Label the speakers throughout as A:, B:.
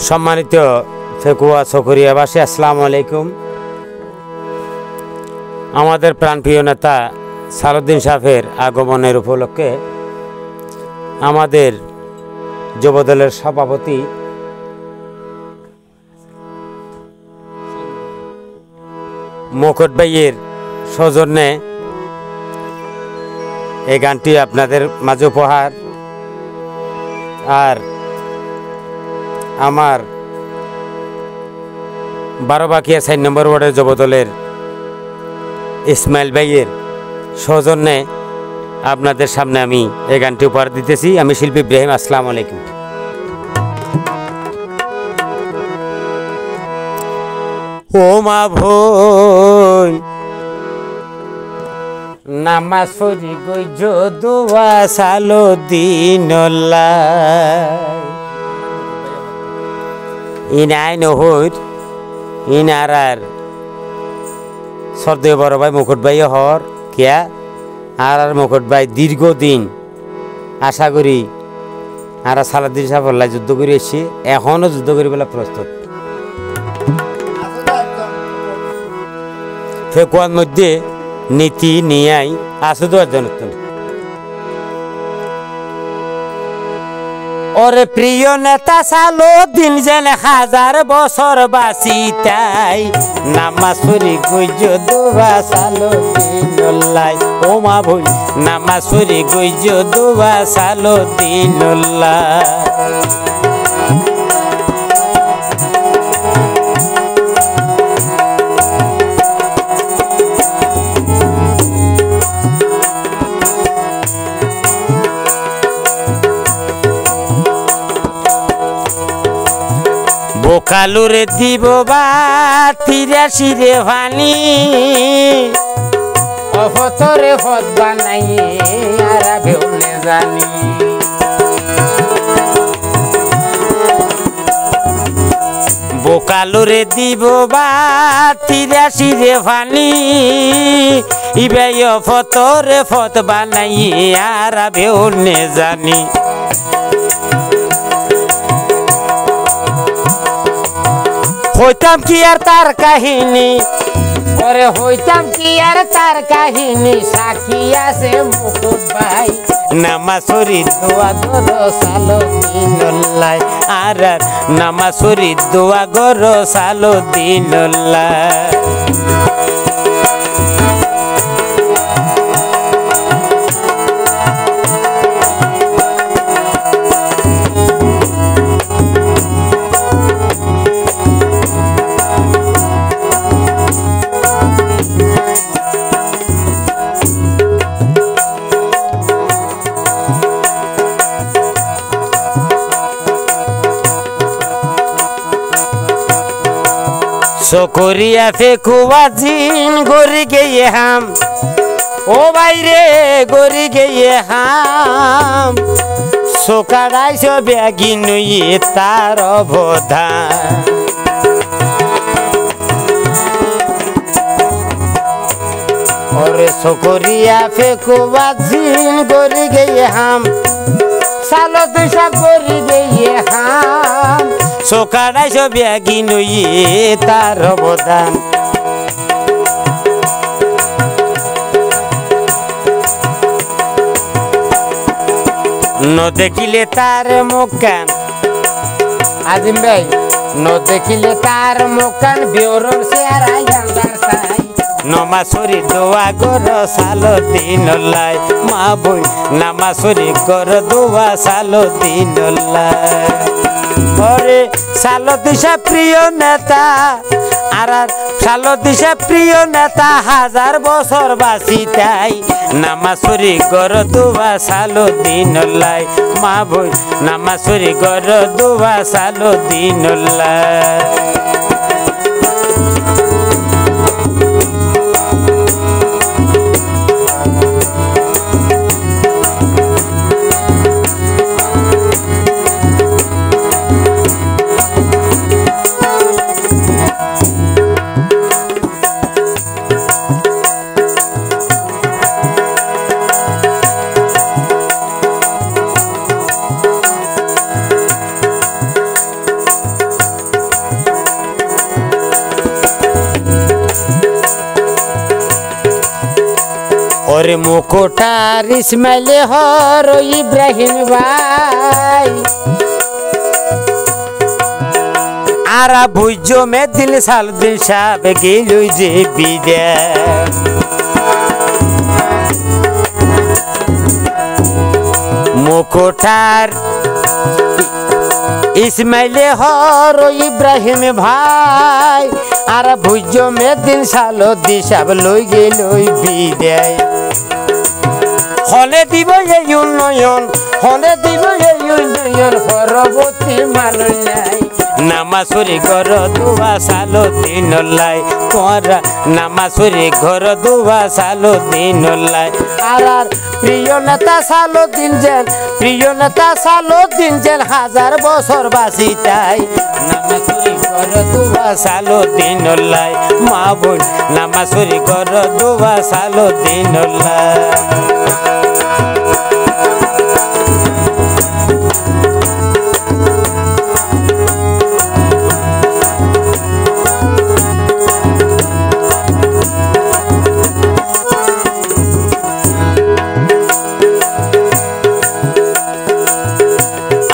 A: সম্মানিত ফেকুয়া চকরিয়াবাসী, আসসালামু আলাইকুম। আমাদের প্রাণপ্রিয় নেতা সালাউদ্দিন সাহেবের আগমনের উপলক্ষে আমাদের যুবদলের সভাপতি মুকুট ভাইয়ের সৌজন্যে এই গানটি আপনাদের মাঝে উপহার। আর আমার 12 4 নম্বর ওয়ার্ডের যুবদলের ইসমাইল ভাইয়ের সৌজন্যে আপনাদের সামনে আমি এই গানটি উপহার দিতেছি। আমি শিল্পী ইব্রাহিম। আসসালামু আলাইকুম। ও মা ভোন নামাজ পড়ি গইজ দোয়া সালো দিনল্লাই ইনাই নহর ইনার সর্দে বড় ভাই মুকুট ভাই হর কিয়া আর মুকুট ভাই দীর্ঘদিন আশা করি আর সালাউদ্দিন সাহেব যুদ্ধ করে এসছি, এখনো যুদ্ধ করিবেলা প্রস্তুত। ফেকুয়ার মধ্যে নীতি নিয়াই আছে তো একজন। ওরে প্রিয় নেতা সালাউদ্দিন যেন 1000 বছর বাঁচিতাই, নামাজ পড়ি গইজ দোয়া সালাউদ্দিনুল্লাহ। ও মা ভই নামাজ পড়ি গইজ দোয়া সালাউদ্দিনুল্লাহ। বোকালুরে দিব বা 83 রে ভানি, অফতরে ফত বানাইয়ে আর বেউনে জানি। বোকালুরে দিব বা 83 রে ভানি, ইবে অফতরে ফত বানাইয়ে আর বেউনে জানি। হইতাম কি আর তার কাহিনী, ওরে হইতাম কি আর তার কাহিনী, সাক্ষী আছে মুকুট ভাই নামাজ পড়ি দোয়া গরো সালাউদ্দিনুল্লাহ। আর নামাজ পড়ি দোয়া গরো সালাউদ্দিনুল্লাহ। চকরিয়া ফেকুয়া জিন গড়ি গিয়ে হাম, ও বাইরে গড়ি গিয়ে হাম, সোকাড়াইছ ব্যাগি নইয়ে তার অবদান। ওরে চকরিয়া ফেকুয়া জিন গড়ি গিয়ে হাম, সালাউদ্দিন সাহেব গড়ি গিয়ে হাম, সোকাড়াইছ ব্যাগি নইয়ে তার অবদান। ন দেখিলে তার মুখান, আজিম ভাই ন দেখিলে তার মুখান, বেউরর চেহারা আন্দার তাই, নামাজ পড়ি দোয়া গরো সালাউদ্দিনুল্লাহ। মা বই নামাজ পড়ি গরো দোয়া সালাউদ্দিনুল্লাহ। ওরে সালাউদ্দিন সাহেব প্রিয় নেতা, আর সালাউদ্দিন সাহেব প্রিয় নেতা 1000 বছর বাঁচিতাই, নামাজ পড়ি গরো দোয়া সালাউদ্দিনুল্লাহ। মা বই নামাজ পড়ি গরো দোয়া সালাউদ্দিনুল্লাহ। ওরে মুকুটার ইসমাইলে হর ইব্রাহিম ভাই আরা বুঝো মে দিল সাল দিল সাব গেল যে বিদায় মুকুটার ইসমাইলে হর ইব্রাহিম ভাই আর বুঝো মে দিন সালো দিশাব লই গেল বিদায় হলে দিব এই উন্নয়ন হলে দিব এই উন্নয়ন পরবর্তী মানুষ নাই নামাজুরি ঘর দুয়া সালো দিন লাই তোরা নামাজুরি ঘর দুয়া সালো দিন লাই আর প্রিয় নেতা সালো দিন যেন প্রিয় নেতা সালো দিন যেন 1000 বছর বাঁচি তাই নামাজুরি ঘর দুয়া সালো দিন লাই মা বোন নামাজুরি ঘর দুয়া সালো দিন লাই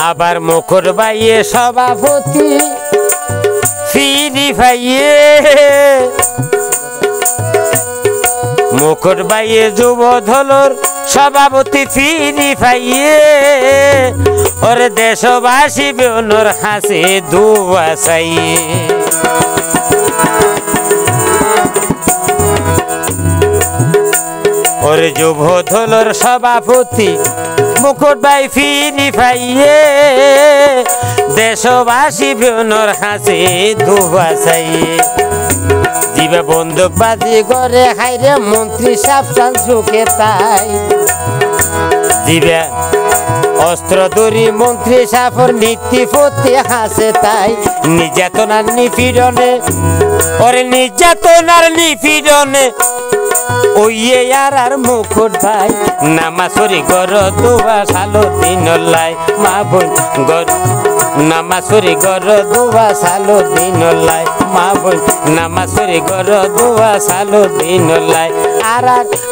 A: আবার মুকুট ভাইয়ে সভাপতি ফিরি ভাইয়ে মুকুট ভাইয়ে যুব দলের সভাপতি ফিরি ভাইয়ে ওরে দেশবাসী বেউনর হাসে দুয়া চাইয়ে ওরে যুব দলের সভাপতি মুকুট ভাই ফিরি ভাইয়ে দেশবাসী বেউনর হাসে দুয়া চাইয়ে দিবে বন্দুক বাজি করে হাইরে মন্ত্রী সাবধান চোখে তাই দিবে অস্ত্র দড়ি মন্ত্রী সাফর নীতি পথে হাসে তাই নির্যাতনার নিপীড়নে ওরে নির্যাতনার নিপীড়নে ওইয়ে আর মুকুট ভাই নামাজুরি ঘর দুয়া সালো দিন লাই মা বোন ঘর নামাজুরি ঘর দুয়া সালো দিন লাই মা বোন নামাজুরি ঘর দুয়া সালো দিন লাই আর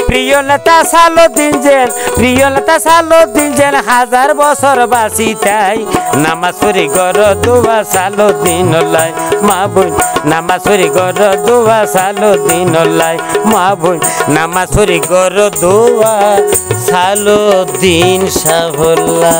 A: প্রিয় নেতা সালো দিন যেন প্রিয় নেতা সালো দিন যেন 1000 বছর বাঁচি তাই নামাজুরি ঘর দুয়া সালো দিন লাই মা বোন নামাজুরি ঘর দুয়া সালো দিন লাই মা বোন নামাজুরি ঘর দুয়া সালো দিন সাবলা।